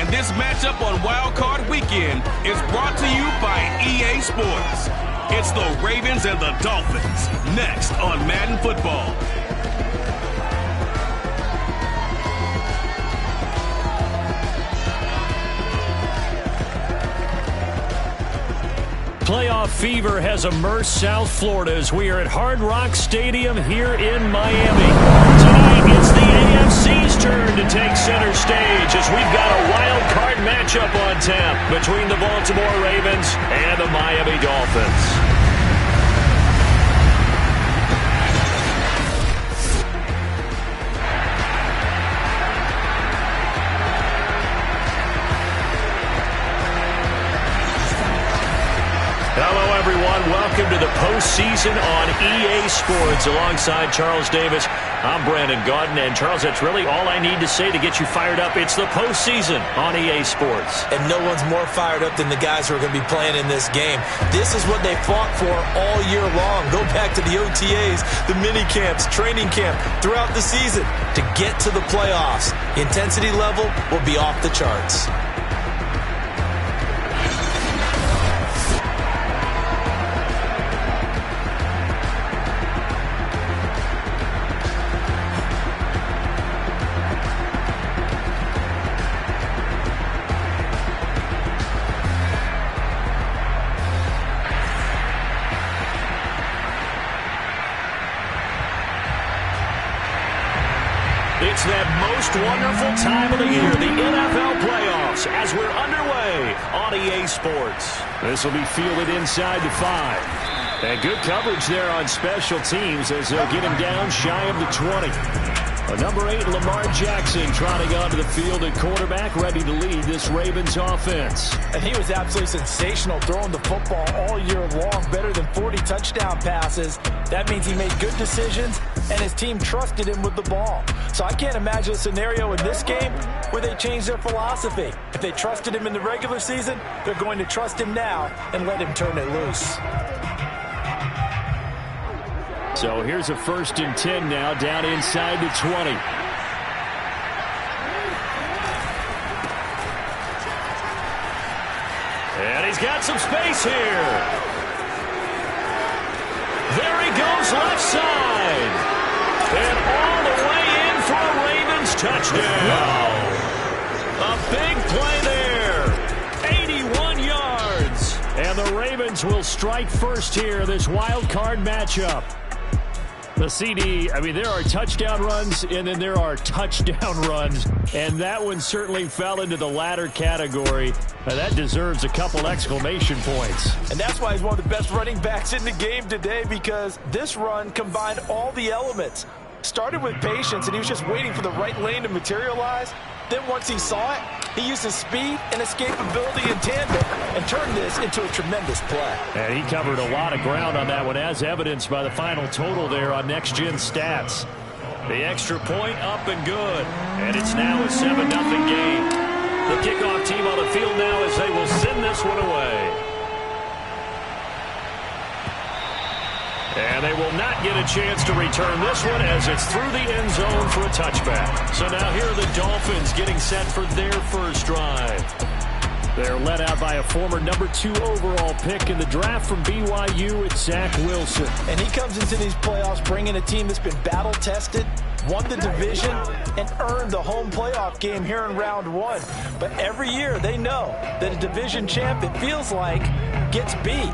And this matchup on Wild Card Weekend is brought to you by EA Sports. It's the Ravens and the Dolphins, next on Madden Football. Playoff fever has immersed South Florida as we are at Hard Rock Stadium here in Miami. Tonight, it's the AFC's turn to take center stage as we've got a wild card matchup on tap between the Baltimore Ravens and the Miami Dolphins. Hello, everyone. Welcome to the postseason on EA Sports. Alongside Charles Davis, I'm Brandon Gaudin. And, Charles, that's really all I need to say to get you fired up. It's the postseason on EA Sports. And no one's more fired up than the guys who are going to be playing in this game. This is what they fought for all year long. Go back to the OTAs, the mini camps, training camp, throughout the season to get to the playoffs. The intensity level will be off the charts. It's that most wonderful time of the year, the NFL playoffs, as we're underway on EA Sports. This will be fielded inside the 5. And good coverage there on special teams as they'll get him down shy of the 20. Number 8, Lamar Jackson, trotting onto the field at quarterback, ready to lead this Ravens offense. And he was absolutely sensational throwing the football all year long, better than 40 touchdown passes. That means he made good decisions, and his team trusted him with the ball. So I can't imagine a scenario in this game where they change their philosophy. If they trusted him in the regular season, they're going to trust him now and let him turn it loose. So here's a 1st and 10 now, down inside the 20. And he's got some space here. There he goes left side. And all the way in for a Ravens touchdown. A big play there. 81 yards. And the Ravens will strike first here, this wild card matchup. The CD, I mean, there are touchdown runs, and then there are touchdown runs, and that one certainly fell into the latter category. That deserves a couple exclamation points. And that's why he's one of the best running backs in the game today, because this run combined all the elements. Started with patience, and he was just waiting for the right lane to materialize. Then once he saw it, he used his speed and escapability in tandem and turned this into a tremendous play. And he covered a lot of ground on that one, as evidenced by the final total there on Next Gen Stats. The extra point up and good. And it's now a 7-0 game. The kickoff team on the field now as they will send this one away. And they will not get a chance to return this one as it's through the end zone for a touchback. So now here are the Dolphins getting set for their first drive. They're led out by a former number 2 overall pick in the draft from BYU. It's Zach Wilson. And he comes into these playoffs bringing a team that's been battle-tested, won the division, and earned the home playoff game here in round 1. But every year they know that a division champ, it feels like, gets beat.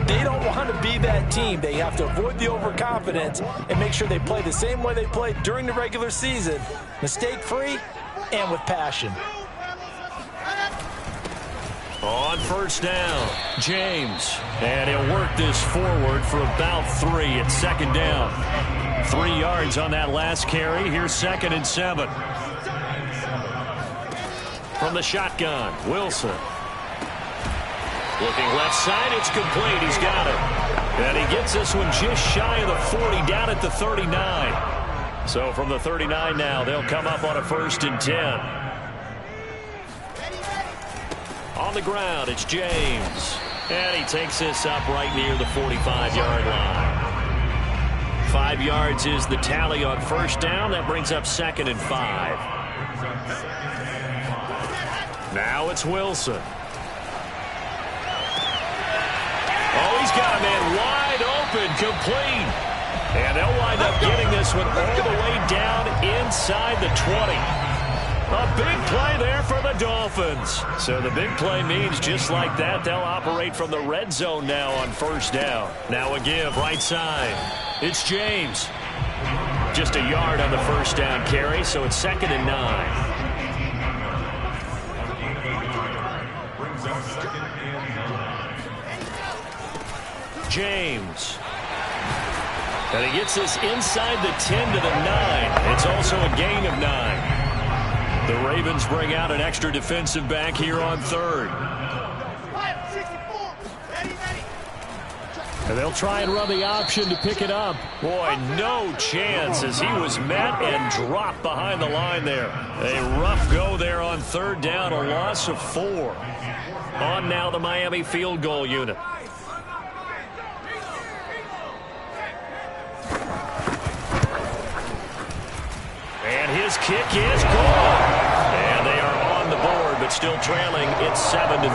They don't want to be that team. They have to avoid the overconfidence and make sure they play the same way they played during the regular season, mistake-free and with passion. On first down, James. And he'll work this forward for about 3 at second down. 3 yards on that last carry. Here's 2nd and 7. From the shotgun, Wilson. Looking left side, it's complete. He's got it. And he gets this one just shy of the 40, down at the 39. So from the 39 now, they'll come up on a 1st and 10. On the ground, it's James. And he takes this up right near the 45-yard line. 5 yards is the tally on first down. That brings up 2nd and 5. Now it's Wilson. Oh, he's got a man wide open, complete. And they'll wind up getting this one all the way down inside the 20. A big play there for the Dolphins. So the big play means just like that, they'll operate from the red zone now on first down. Now a give right side. It's James. Just a yard on the first down carry, so it's 2nd and 9. James. And he gets this inside the 10 to the 9. It's also a gain of 9. The Ravens bring out an extra defensive back here on 3rd. And they'll try and run the option to pick it up. Boy, no chance as he was met and dropped behind the line there. A rough go there on 3rd down, a loss of 4. On now the Miami field goal unit. And his kick is gone. And they are on the board, but still trailing. It's 7-3.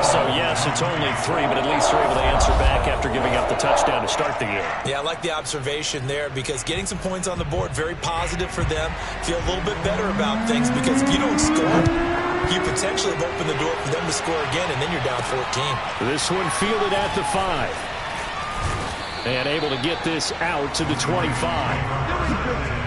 So, yes, it's only 3, but at least they're able to answer back after giving up the touchdown to start the game. Yeah, I like the observation there because getting some points on the board, very positive for them. Feel a little bit better about things because if you don't score, you potentially have opened the door for them to score again, and then you're down 14. This one fielded at the 5. And able to get this out to the 25.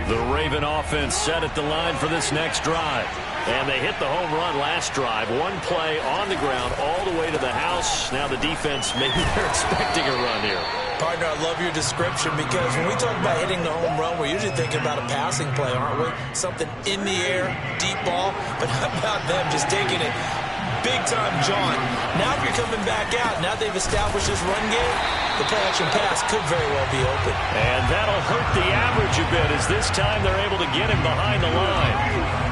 The Raven offense set at the line for this next drive. And they hit the home run last drive. One play on the ground all the way to the house. Now the defense, maybe they're expecting a run here. Partner, I love your description because when we talk about hitting the home run, we're usually thinking about a passing play, aren't we? Something in the air, deep ball. But how about them just taking it big-time jaunt? Now if you're coming back out, now they've established this run game, the play-action pass could very well be open. And that'll hurt the average a bit as this time they're able to get him behind the line.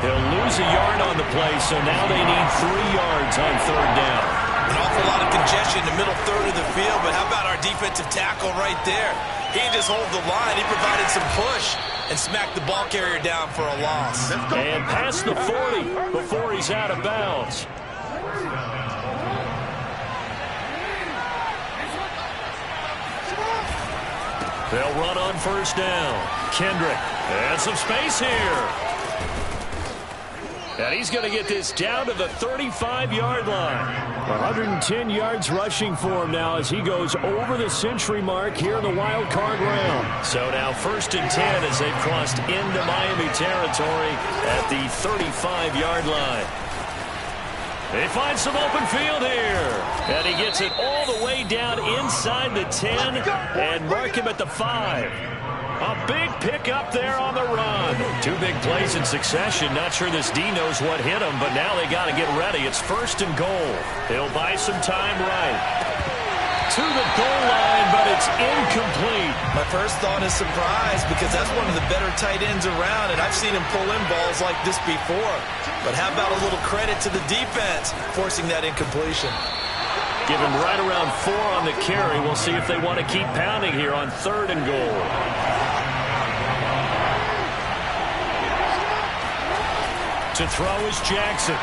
They'll lose a yard on the play, so now they need 3 yards on 3rd down. An awful lot of congestion in the middle third of the field, but how about our defensive tackle right there? He just hold the line. He provided some push and smacked the ball carrier down for a loss. And past the 40 before he's out of bounds. They'll run on first down. Kendrick, and some space here. And he's going to get this down to the 35-yard line. 110 yards rushing for him now as he goes over the century mark here in the wild card round. So now 1st and 10 as they've crossed into Miami territory at the 35-yard line. They find some open field here. And he gets it all the way down inside the 10 and mark him at the 5. A big pickup there on the run. 2 big plays in succession. Not sure this D knows what hit him, but now they got to get ready. It's 1st and goal. He'll buy some time right. To the goal line, but it's incomplete. My first thought is surprise because that's one of the better tight ends around, and I've seen him pull in balls like this before. But how about a little credit to the defense forcing that incompletion? Give him right around 4 on the carry. We'll see if they want to keep pounding here on 3rd and goal. To throw is Jackson.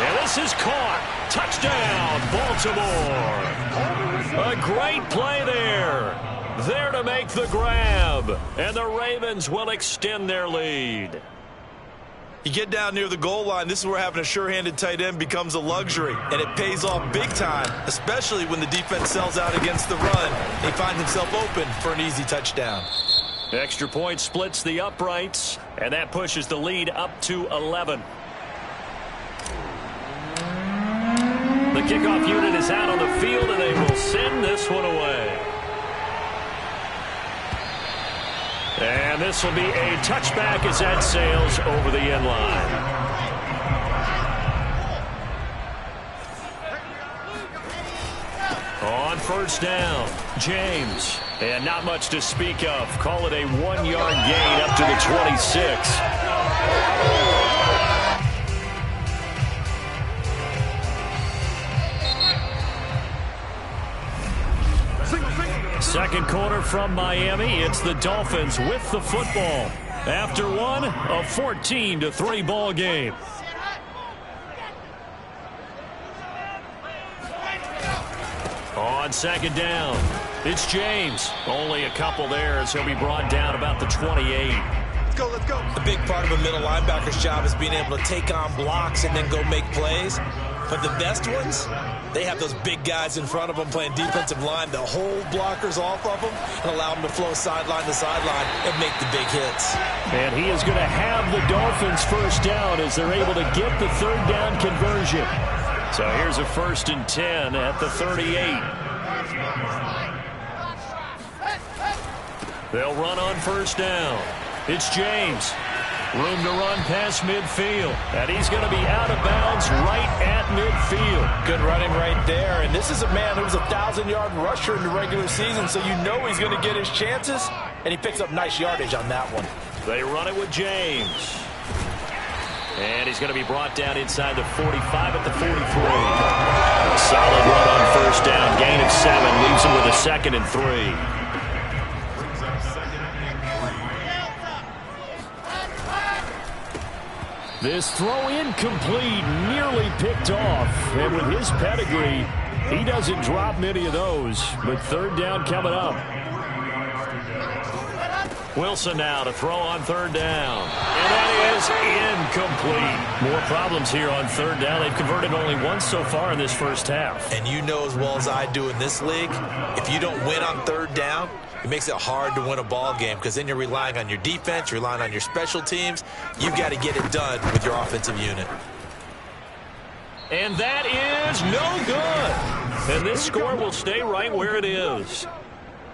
And this is caught. Touchdown, Baltimore. A great play there. There to make the grab. And the Ravens will extend their lead. You get down near the goal line, this is where having a sure-handed tight end becomes a luxury. And it pays off big time, especially when the defense sells out against the run. He finds himself open for an easy touchdown. Extra point splits the uprights, and that pushes the lead up to 11. The kickoff unit is out on the field, and they will send this one away. And this will be a touchback as that sails over the end line. On first down, James. And not much to speak of. Call it a 1-yard gain up to the 26. Second quarter from Miami. It's the Dolphins with the football. After one, a 14-3 ball game. On second down, it's James. Only a couple there as he'll be brought down about the 28. Let's go. The big part of a middle linebacker's job is being able to take on blocks and then go make plays. But the best ones, they have those big guys in front of them playing defensive line that hold blockers off of them and allow them to flow sideline to sideline and make the big hits. And he is going to have the Dolphins first down as they're able to get the third down conversion. So here's a 1st and 10 at the 38. They'll run on first down. It's James. Room to run past midfield. And he's going to be out of bounds right at midfield. Good running right there. And this is a man who was a 1,000-yard rusher in the regular season, so you know he's going to get his chances. And he picks up nice yardage on that one. They run it with James. And he's going to be brought down inside the 45 at the 43. A solid run on first down. Gain of 7. Leaves him with a 2nd and 3. This throw incomplete, nearly picked off. And with his pedigree, he doesn't drop many of those. But third down coming up. Wilson now to throw on third down. And that is incomplete. More problems here on third down. They've converted only once so far in this first half. And you know as well as I do in this league, if you don't win on third down, it makes it hard to win a ball game because then you're relying on your defense, you're relying on your special teams. You've got to get it done with your offensive unit. And that is no good. And this score will stay right where it is.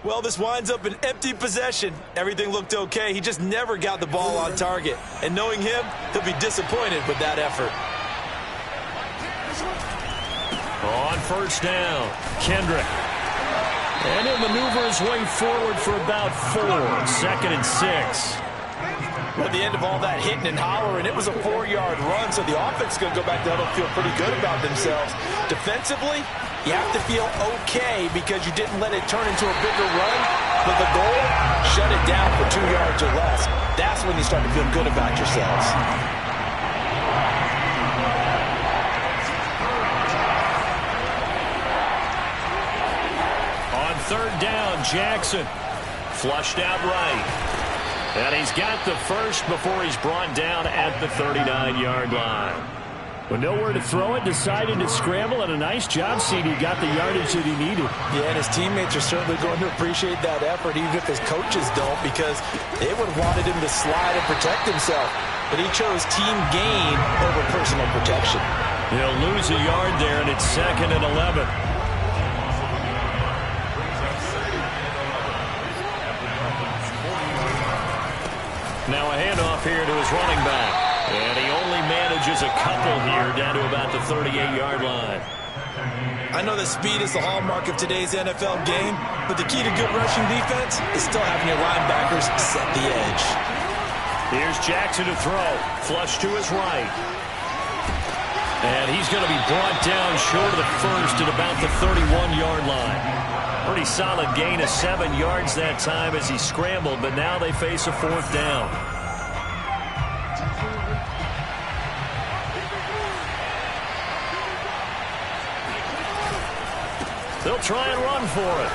Well, this winds up an empty possession. Everything looked okay. He just never got the ball on target. And knowing him, he'll be disappointed with that effort. On first down, Kendrick. And he'll maneuver his way forward for about 4. 2nd and 6. At the end of all that hitting and hollering, it was a 4-yard run, so the offense is going to go back to huddle and feel pretty good about themselves. Defensively, you have to feel okay because you didn't let it turn into a bigger run. But the goal, shut it down for 2 yards or less. That's when you start to feel good about yourselves. On third down, Jackson flushed out right. And he's got the first before he's brought down at the 39-yard line. With nowhere to throw it, decided to scramble, and a nice job, CD. Got the yardage that he needed. Yeah, and his teammates are certainly going to appreciate that effort, even if his coaches don't, because they would have wanted him to slide and protect himself. But he chose team gain over personal protection. He'll lose a yard there, and it's 2nd and 11. Now a handoff here to his running back. And he only manages a couple here down to about the 38-yard line. I know that speed is the hallmark of today's NFL game, but the key to good rushing defense is still having your linebackers set the edge. Here's Jackson to throw. Flush to his right. And he's going to be brought down short of the first at about the 31-yard line. Pretty solid gain of 7 yards that time as he scrambled, but now they face a 4th down. They'll try and run for it.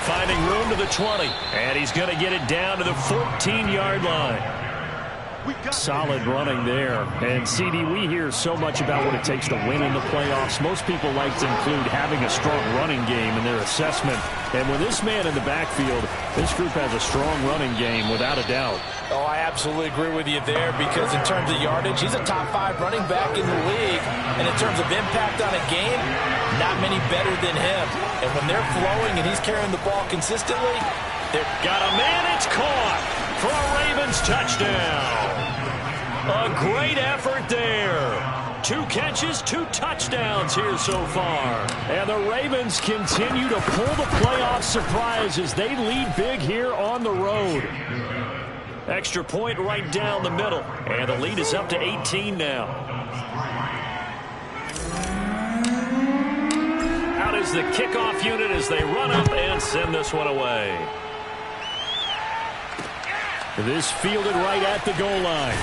Finding room to the 20. And he's going to get it down to the 14-yard line. Solid running there. And, CD, we hear so much about what it takes to win in the playoffs. Most people like to include having a strong running game in their assessment. And with this man in the backfield, this group has a strong running game without a doubt. Oh, I absolutely agree with you there because in terms of yardage, he's a top 5 running back in the league. And in terms of impact on a game, not many better than him. And when they're flowing and he's carrying the ball consistently, they've got a man. It's caught for a Ravens touchdown. A great effort there. 2 catches, 2 touchdowns here so far. And the Ravens continue to pull the playoff surprise as they lead big here on the road. Extra point right down the middle. And the lead is up to 18 now. Out is the kickoff unit as they run up and send this one away. This fielded right at the goal line.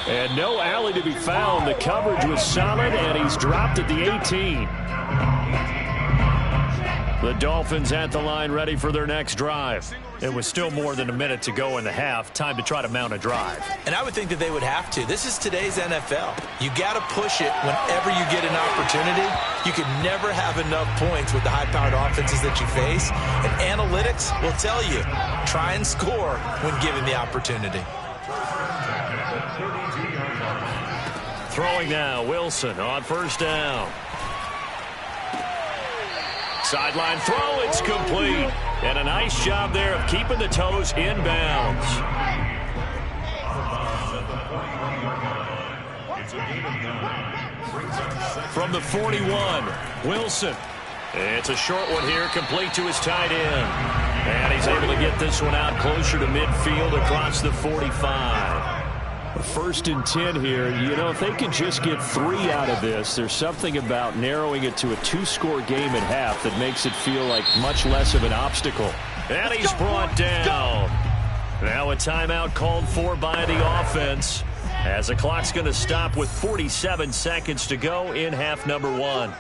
And no alley to be found. The coverage was solid, and he's dropped at the 18. The Dolphins at the line ready for their next drive. It was still more than a minute to go in the half. Time to try to mount a drive. And I would think that they would have to. This is today's NFL. You got to push it whenever you get an opportunity. You can never have enough points with the high-powered offenses that you face. And analytics will tell you, try and score when given the opportunity. Throwing now, Wilson on first down. Sideline throw, it's complete. And a nice job there of keeping the toes in bounds. From the 41, Wilson. It's a short one here, complete to his tight end. And he's able to get this one out closer to midfield across the 45. First and 10 here. You know, if they can just get 3 out of this, there's something about narrowing it to a 2-score game at half that makes it feel like much less of an obstacle. And he's brought down. Now a timeout called for by the offense, as the clock's going to stop with 47 seconds to go in half number 1.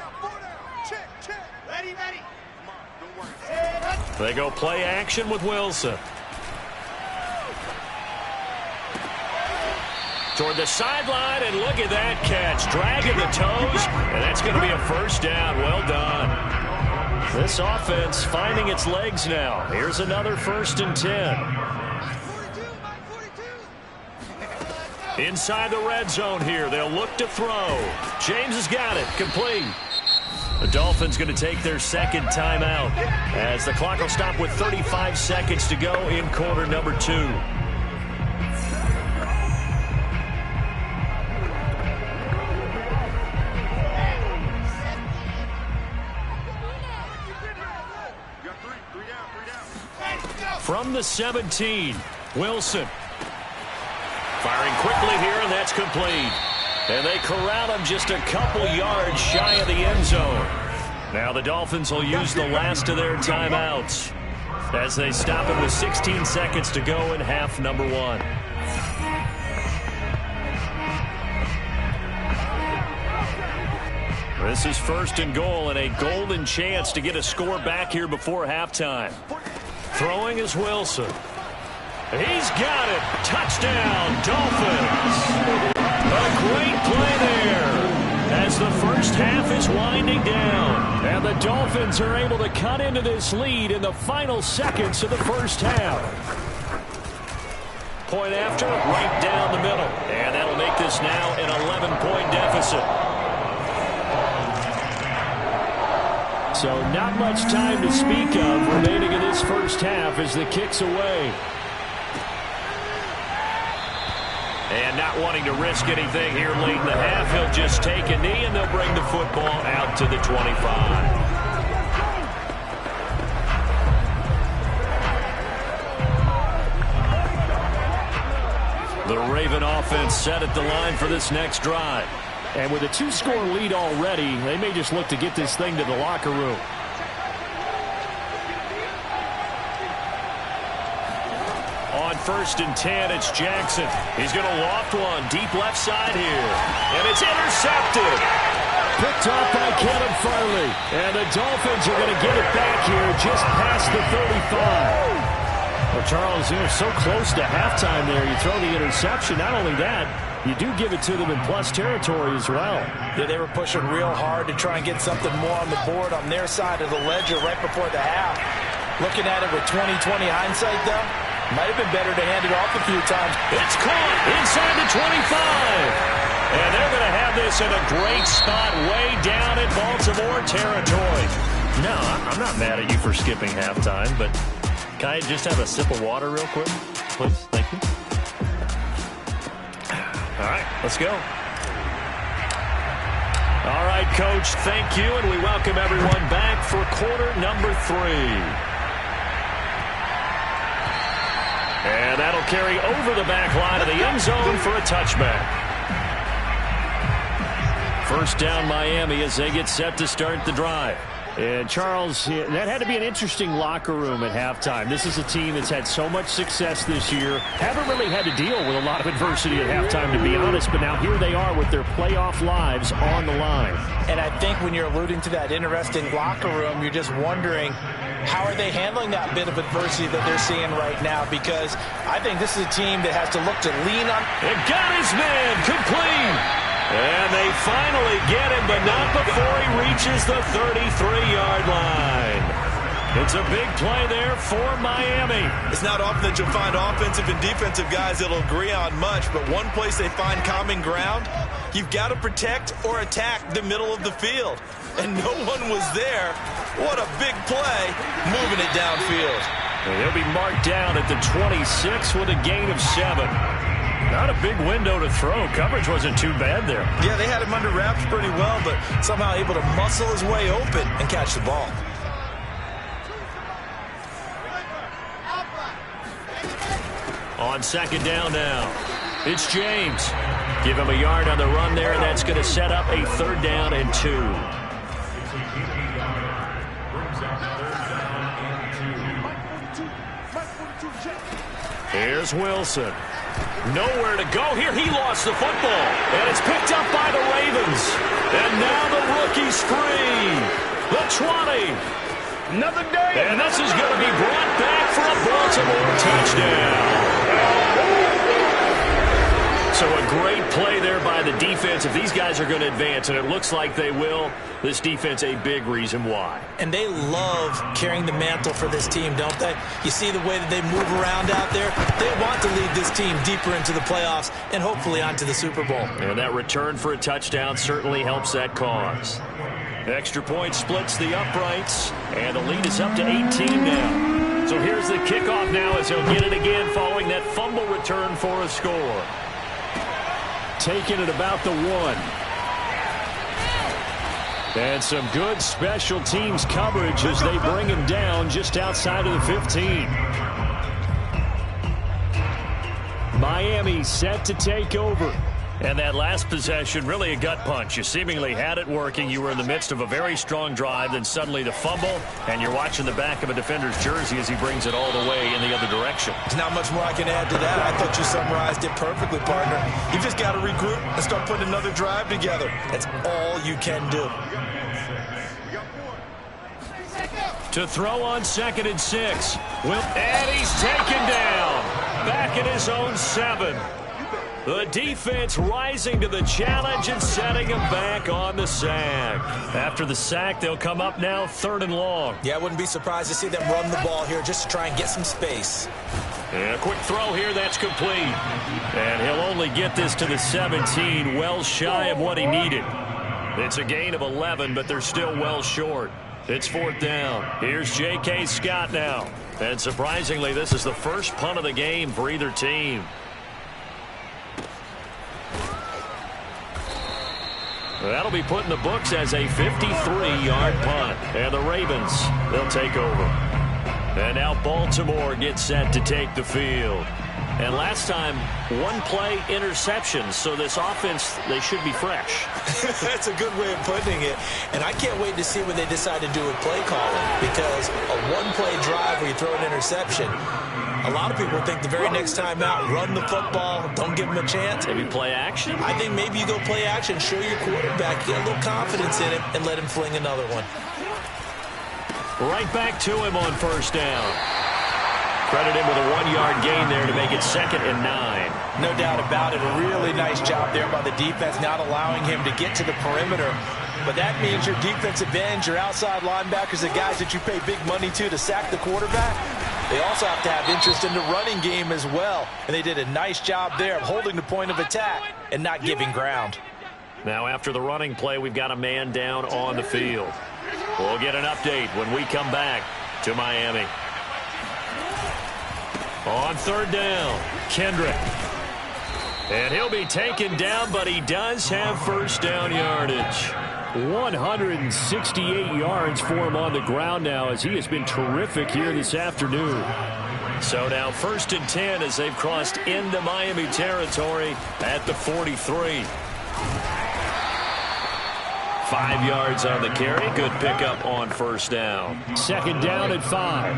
They go play action with Wilson. Toward the sideline, and look at that catch. Dragging the toes, and that's going to be a first down. Well done. This offense finding its legs now. Here's another first and 10. Inside the red zone here. They'll look to throw. James has got it. Complete. The Dolphins going to take their second timeout as the clock will stop with 35 seconds to go in quarter number 2. From the 17, Wilson. Firing quickly here, and that's complete. And they corral him just a couple yards shy of the end zone. Now the Dolphins will use the last of their timeouts as they stop him with 16 seconds to go in half number 1. This is first and goal, and a golden chance to get a score back here before halftime. Throwing is Wilson. He's got it. Touchdown, Dolphins. A great play there as the first half is winding down. And the Dolphins are able to cut into this lead in the final seconds of the first half. Point after, right down the middle. And that'll make this now an 11-point deficit. So not much time to speak of remaining in this first half as the kick's away. And not wanting to risk anything here late in the half, he'll just take a knee and they'll bring the football out to the 25. The Raven offense set at the line for this next drive. And with a 2-score lead already, they may just look to get this thing to the locker room. On first and 10, it's Jackson. He's going to loft one deep left side here. And it's intercepted. Picked off by Kevin Farley. And the Dolphins are going to get it back here just past the 35. Well, Charles, you're so close to halftime there. You throw the interception. Not only that, you do give it to them in plus territory as well. Yeah, they were pushing real hard to try and get something more on the board on their side of the ledger right before the half. Looking at it with 20/20 hindsight, though, might have been better to hand it off a few times. It's caught inside the 25. And they're going to have this in a great spot way down in Baltimore territory. No, I'm not mad at you for skipping halftime, but can I just have a sip of water real quick, please? Thank you. All right, let's go. All right, Coach, thank you, and we welcome everyone back for quarter number 3. And that'll carry over the back line of the end zone for a touchback. First down, Miami, as they get set to start the drive. And, Charles, that had to be an interesting locker room at halftime. This is a team that's had so much success this year. Haven't really had to deal with a lot of adversity at halftime, to be honest. But now here they are with their playoff lives on the line. And I think when you're alluding to that interesting locker room, you're just wondering, how are they handling that bit of adversity that they're seeing right now? Because I think this is a team that has to look to lean on. It got his man complete. And they finally get him, but not before he reaches the 33-yard line. It's a big play there for Miami. It's not often that you'll find offensive and defensive guys that'll agree on much, but one place they find common ground, you've got to protect or attack the middle of the field. And no one was there. What a big play, moving it downfield. And he'll be marked down at the 26 with a gain of 7. Not a big window to throw. Coverage wasn't too bad there. Yeah, they had him under wraps pretty well, but somehow able to muscle his way open and catch the ball. On second down now, it's James. Give him a yard on the run there, and that's going to set up a 3rd down and 2. Here's Wilson. Nowhere to go here. He lost the football. And it's picked up by the Ravens. And now the rookie's free. The 20. Another day. And this is going to be brought back for a Baltimore touchdown. So a great play there by the defense. If these guys are going to advance, and it looks like they will, this defense a big reason why. And they love carrying the mantle for this team, don't they? You see the way that they move around out there? They want to lead this team deeper into the playoffs and hopefully onto the Super Bowl. And that return for a touchdown certainly helps that cause. Extra point splits the uprights, and the lead is up to 18 now. So here's the kickoff now as he'll get it again following that fumble return for a score. Taking it about the 1. And some good special teams coverage as they bring him down just outside of the 15. Miami set to take over. And that last possession, really a gut punch. You seemingly had it working. You were in the midst of a very strong drive, then suddenly the fumble, and you're watching the back of a defender's jersey as he brings it all the way in the other direction. There's not much more I can add to that. I thought you summarized it perfectly, partner. You just got to regroup and start putting another drive together. That's all you can do. To throw on 2nd and 6. And he's taken down. Back at his own 7. The defense rising to the challenge and setting him back on the sack. After the sack, they'll come up now 3rd and long. Yeah, I wouldn't be surprised to see them run the ball here just to try and get some space. And a quick throw here, that's complete. And he'll only get this to the 17, well shy of what he needed. It's a gain of 11, but they're still well short. It's 4th down. Here's J.K. Scott now. And surprisingly, this is the first punt of the game for either team. That'll be put in the books as a 53-yard punt. And the Ravens, they'll take over. And now Baltimore gets set to take the field. And last time, 1-play interceptions. So this offense, they should be fresh. That's a good way of putting it. And I can't wait to see what they decide to do with play calling. Because a 1-play drive where you throw an interception, a lot of people think the very next time out, run the football, don't give them a chance. Maybe play action? I think maybe you go play action, show your quarterback, get a little confidence in him, and let him fling another one. Right back to him on 1st down. Credit him with a 1-yard gain there to make it 2nd and 9. No doubt about it. A really nice job there by the defense, not allowing him to get to the perimeter. But that means your defensive ends, your outside linebackers, the guys that you pay big money to sack the quarterback, they also have to have interest in the running game as well. And they did a nice job there of holding the point of attack and not giving ground. Now after the running play, we've got a man down on the field. We'll get an update when we come back to Miami. On 3rd down, Kendrick. And he'll be taken down, but he does have 1st down yardage. 168 yards for him on the ground now as he has been terrific here this afternoon. So now 1st and 10 as they've crossed into Miami territory at the 43. 5 yards on the carry. Good pickup on first down. Second down at 5.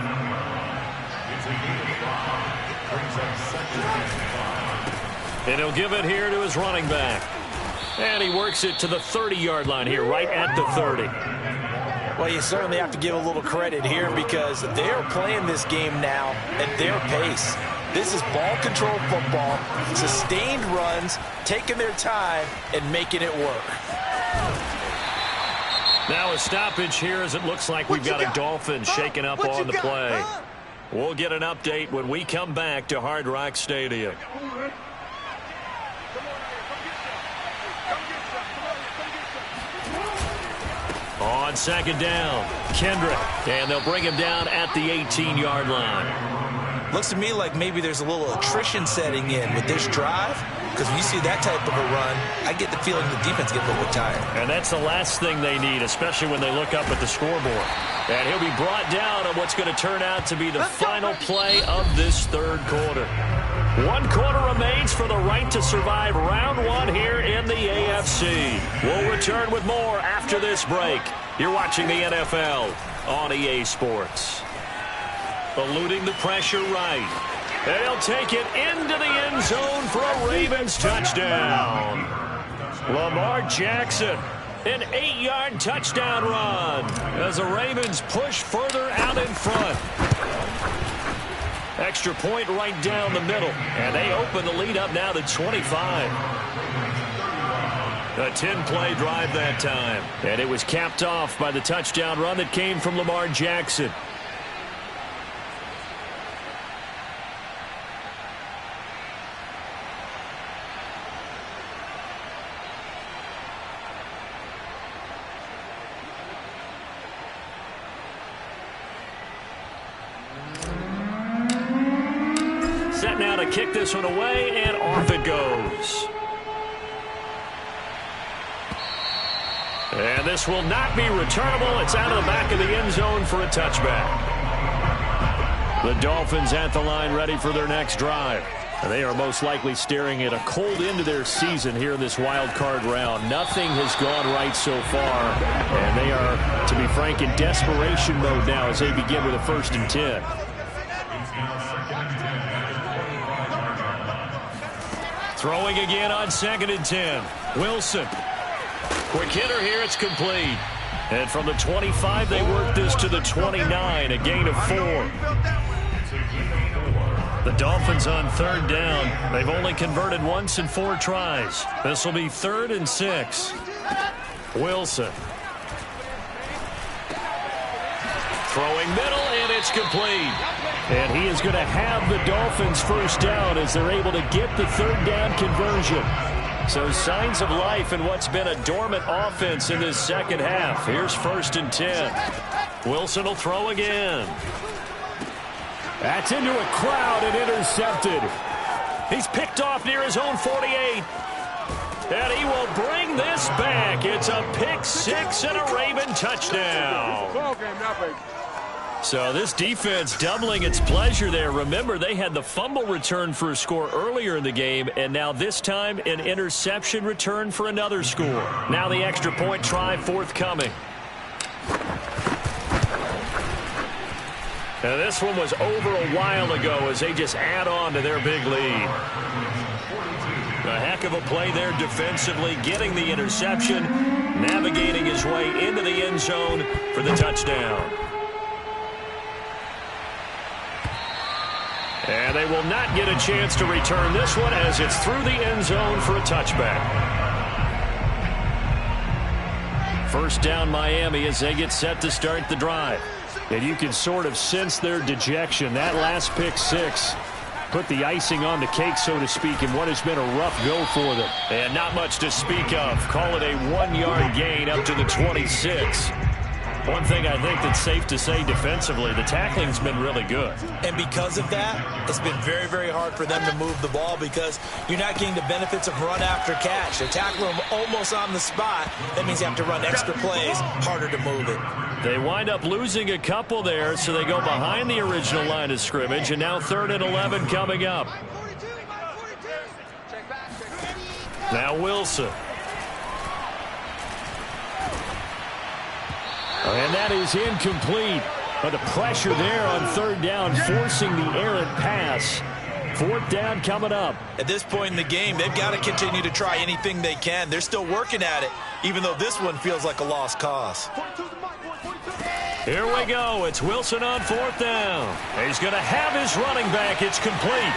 And he'll give it here to his running back. And he works it to the 30-yard line here, right at the 30. Well, you certainly have to give a little credit here because they're playing this game now at their pace. This is ball control football, sustained runs, taking their time, and making it work. Now a stoppage here as it looks like we've got a Dolphin shaking up on the play. We'll get an update when we come back to Hard Rock Stadium. On second down, Kendrick, and they'll bring him down at the 18-yard line. Looks to me like maybe there's a little attrition setting in with this drive, because when you see that type of a run, I get the feeling the defense gets a little bit tired. And that's the last thing they need, especially when they look up at the scoreboard. And he'll be brought down on what's going to turn out to be the final play of this third quarter. 1 quarter remains for the right to survive round 1 here in the AFC. We'll return with more after this break. You're watching the NFL on EA Sports. Eluding the pressure right. And he'll take it into the end zone for a Ravens touchdown. Lamar Jackson, an 8-yard touchdown run as the Ravens push further out in front. Extra point right down the middle, and they open the lead up now to 25. A 10-play drive that time, and it was capped off by the touchdown run that came from Lamar Jackson. Set now to kick this one away, and off it goes. And this will not be returnable. It's out of the back of the end zone for a touchback. The Dolphins at the line ready for their next drive. And they are most likely staring at a cold end to their season here in this wild card round. Nothing has gone right so far. And they are, to be frank, in desperation mode now as they begin with a 1st and 10. Throwing again on 2nd and 10. Wilson. Quick hitter here. It's complete. And from the 25, they work this to the 29. A gain of 4. The Dolphins on 3rd down. They've only converted once in 4 tries. This will be 3rd and 6. Wilson. Throwing middle, and it's complete. And he is going to have the Dolphins 1st down as they're able to get the 3rd down conversion. So signs of life in what's been a dormant offense in this second half. Here's 1st and 10. Wilson will throw again. That's into a crowd and intercepted. He's picked off near his own 48. And he will bring this back. It's a pick 6 and a Raven touchdown. So this defense doubling its pleasure there. Remember, they had the fumble return for a score earlier in the game, and now this time an interception return for another score. Now the extra point try forthcoming. Now this one was over a while ago as they just add on to their big lead. A heck of a play there defensively, getting the interception, navigating his way into the end zone for the touchdown. And they will not get a chance to return this one as it's through the end zone for a touchback. 1st down Miami as they get set to start the drive. And you can sort of sense their dejection. That last pick 6 put the icing on the cake, so to speak, in what has been a rough go for them. And not much to speak of. Call it a 1-yard gain up to the 26. One thing I think that's safe to say defensively, the tackling's been really good. And because of that, it's been very, very hard for them to move the ball because you're not getting the benefits of run after catch. They're tackling them almost on the spot. That means you have to run extra plays, harder to move it. They wind up losing a couple there, so they go behind the original line of scrimmage, and now 3rd and 11 coming up. Now Wilson. And that is incomplete. But the pressure there on third down, forcing the errant pass. Fourth down coming up. At this point in the game, they've got to continue to try anything they can. They're still working at it, even though this one feels like a lost cause. Here we go. It's Wilson on fourth down. He's going to have his running back. It's complete.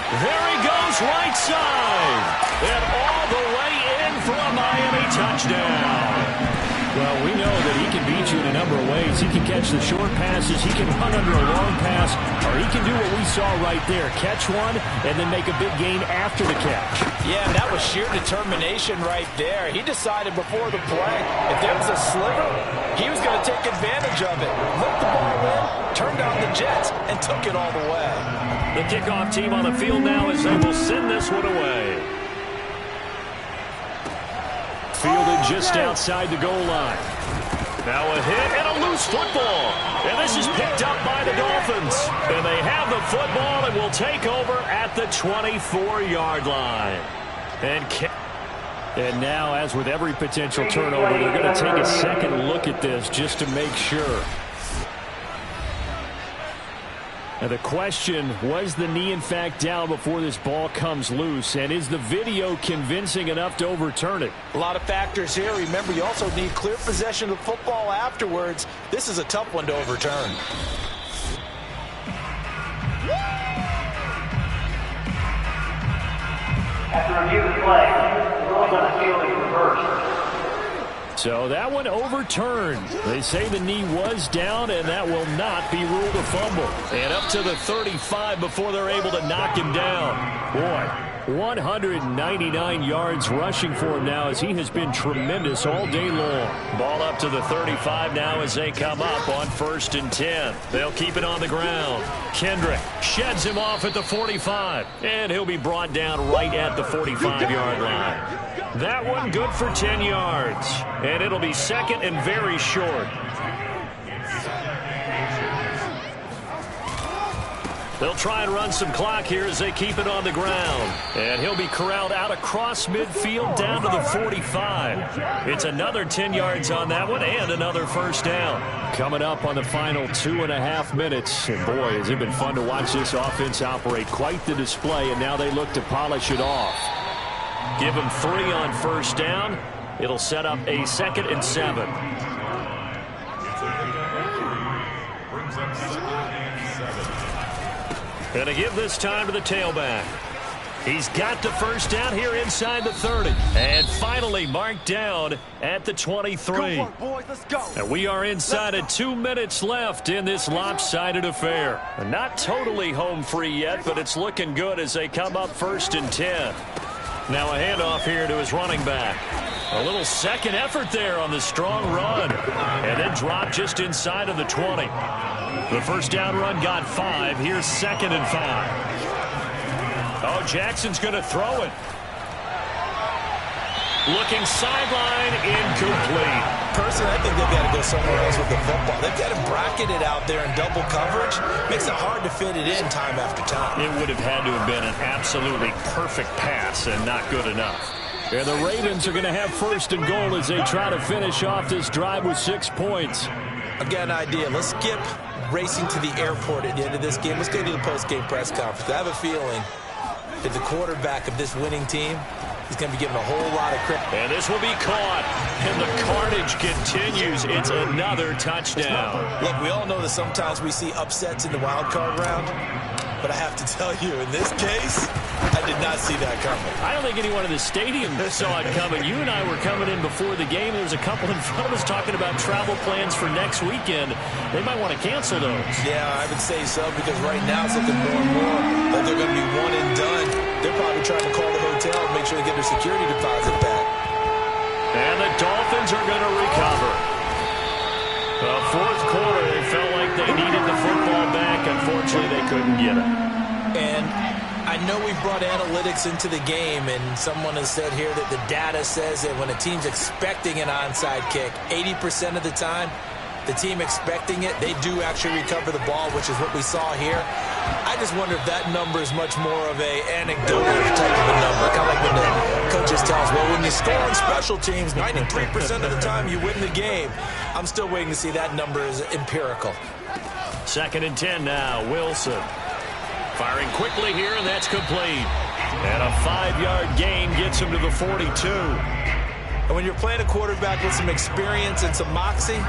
There he goes, right side. And all the way in for a Miami touchdown. Well, we know that he can beat you in a number of ways. He can catch the short passes, he can run under a long pass, or he can do what we saw right there, catch one and then make a big gain after the catch. Yeah, that was sheer determination right there. He decided before the play, if there was a sliver, he was going to take advantage of it. Looked the ball in, turned on the Jets, and took it all the way. The kickoff team on the field now as they will send this one away. Fielded just outside the goal line. Now a hit and a loose football. And this is picked up by the Dolphins. And they have the football and will take over at the 24-yard line. And now, as with every potential turnover, they're going to take a second look at this just to make sure. Now the question, was the knee in fact down before this ball comes loose? And is the video convincing enough to overturn it? A lot of factors here. Remember, you also need clear possession of the football afterwards. This is a tough one to overturn. After review of the play, the rules on the field is reversed. So that one overturned. They say the knee was down, and that will not be ruled a fumble. And up to the 35 before they're able to knock him down. Boy, 199 yards rushing for him now as he has been tremendous all day long. Ball up to the 35 now as they come up on 1st and 10. They'll keep it on the ground. Kendrick sheds him off at the 45. And he'll be brought down right at the 45-yard line. That one good for 10 yards. And it'll be second and very short. They'll try and run some clock here as they keep it on the ground. And he'll be corralled out across midfield down to the 45. It's another 10 yards on that one and another first down. Coming up on the final 2.5 minutes. And boy, has it been fun to watch this offense operate. Quite the display, and now they look to polish it off. Give him 3 on first down. It'll set up a 2nd and 7. Going to give this time to the tailback. He's got the first down here inside the 30. And finally marked down at the 23. Go on, boys, let's go. And we are inside of 2 minutes left in this lopsided affair. Not totally home free yet, but it's looking good as they come up 1st and 10. Now a handoff here to his running back. A little second effort there on the strong run. And then dropped just inside of the 20. The first down run got 5. Here's 2nd and 5. Oh, Jackson's going to throw it. Looking sideline, incomplete. Personally, I think they've got to go somewhere else with the football. They've got him bracketed out there in double coverage. Makes it hard to fit it in time after time. It would have had to have been an absolutely perfect pass and not good enough. And the Ravens are going to have 1st and goal as they try to finish off this drive with 6 points. I've got an idea. Let's skip racing to the airport at the end of this game. Let's go to the post-game press conference. I have a feeling that the quarterback of this winning team is going to be given a whole lot of credit. And this will be caught. And the carnage continues. It's another touchdown. Look, we all know that sometimes we see upsets in the wild card round. But I have to tell you, in this case, I did not see that coming. I don't think anyone in the stadium saw it coming. You and I were coming in before the game. There was a couple in front of us talking about travel plans for next weekend. They might want to cancel those. Yeah, I would say so, because right now it's looking more and more like they're going to be one and done. They're probably trying to call the hotel and make sure they get their security deposit back. And the Dolphins are going to recover. The fourth quarter, they felt like they needed the football back. Unfortunately, they couldn't get it. And I know we've brought analytics into the game, and someone has said here that the data says that when a team's expecting an onside kick, 80% of the time, the team expecting it, they do actually recover the ball, which is what we saw here. I just wonder if that number is much more of a anecdotal type of a number. Kind of like when the coaches tell us, well, when you score on special teams, 93% of the time you win the game. I'm still waiting to see that number is empirical. 2nd and 10 now. Wilson firing quickly here, and that's complete. And a 5-yard gain gets him to the 42. And when you're playing a quarterback with some experience and some moxie,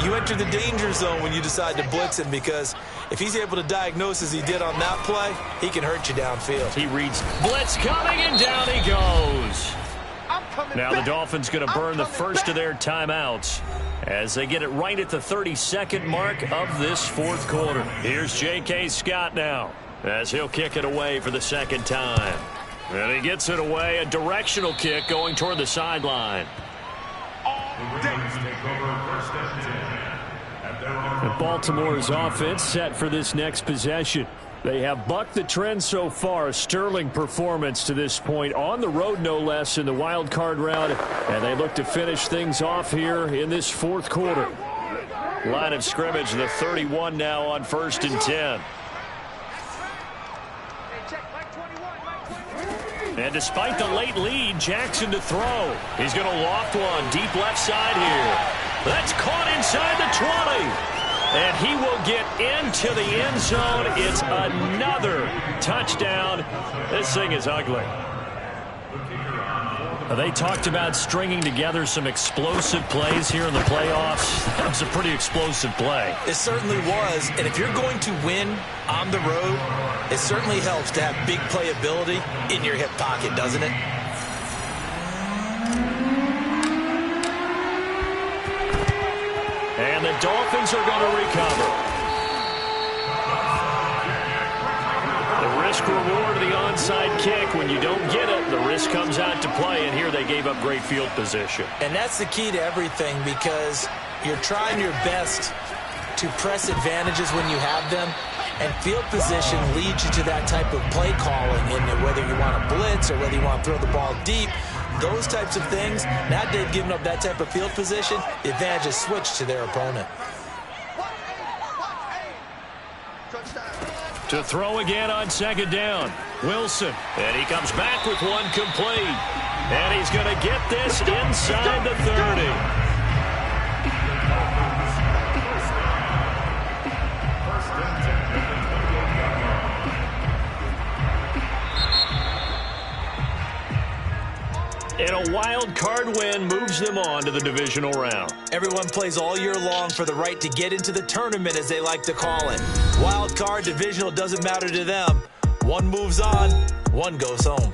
you enter the danger zone when you decide to blitz him, because if he's able to diagnose as he did on that play, he can hurt you downfield. He reads blitz coming, and down he goes. Now the Dolphins going to burn the first of their timeouts as they get it right at the 32nd mark of this 4th quarter. Here's J.K. Scott now as he'll kick it away for the 2nd time. And he gets it away, a directional kick going toward the sideline. And Baltimore's offense set for this next possession. They have bucked the trend so far. A sterling performance to this point, on the road no less in the wild card round, and they look to finish things off here in this 4th quarter. Line of scrimmage, the 31 now on 1st and 10. And despite the late lead, Jackson to throw. He's going to loft one deep left side here. That's caught inside the 20. And he will get into the end zone. It's another touchdown. This thing is ugly. They talked about stringing together some explosive plays here in the playoffs. That was a pretty explosive play. It certainly was. And if you're going to win on the road, it certainly helps to have big playability in your hip pocket, doesn't it? And the Dolphins are going to recover. The risk-reward of the onside kick. When you don't get it, the risk comes out to play, and here they gave up great field position. And that's the key to everything, because you're trying your best to press advantages when you have them, and field position leads you to that type of play calling, and whether you want to blitz or whether you want to throw the ball deep, those types of things. Now they've given up that type of field position, the advantage is switched to their opponent. To throw again on 2nd down. Wilson. And he comes back with one complete. And he's going to get this inside the 30. And a wild card win moves them on to the divisional round. Everyone plays all year long for the right to get into the tournament, as they like to call it. Wild card, divisional, doesn't matter to them. One moves on, one goes home.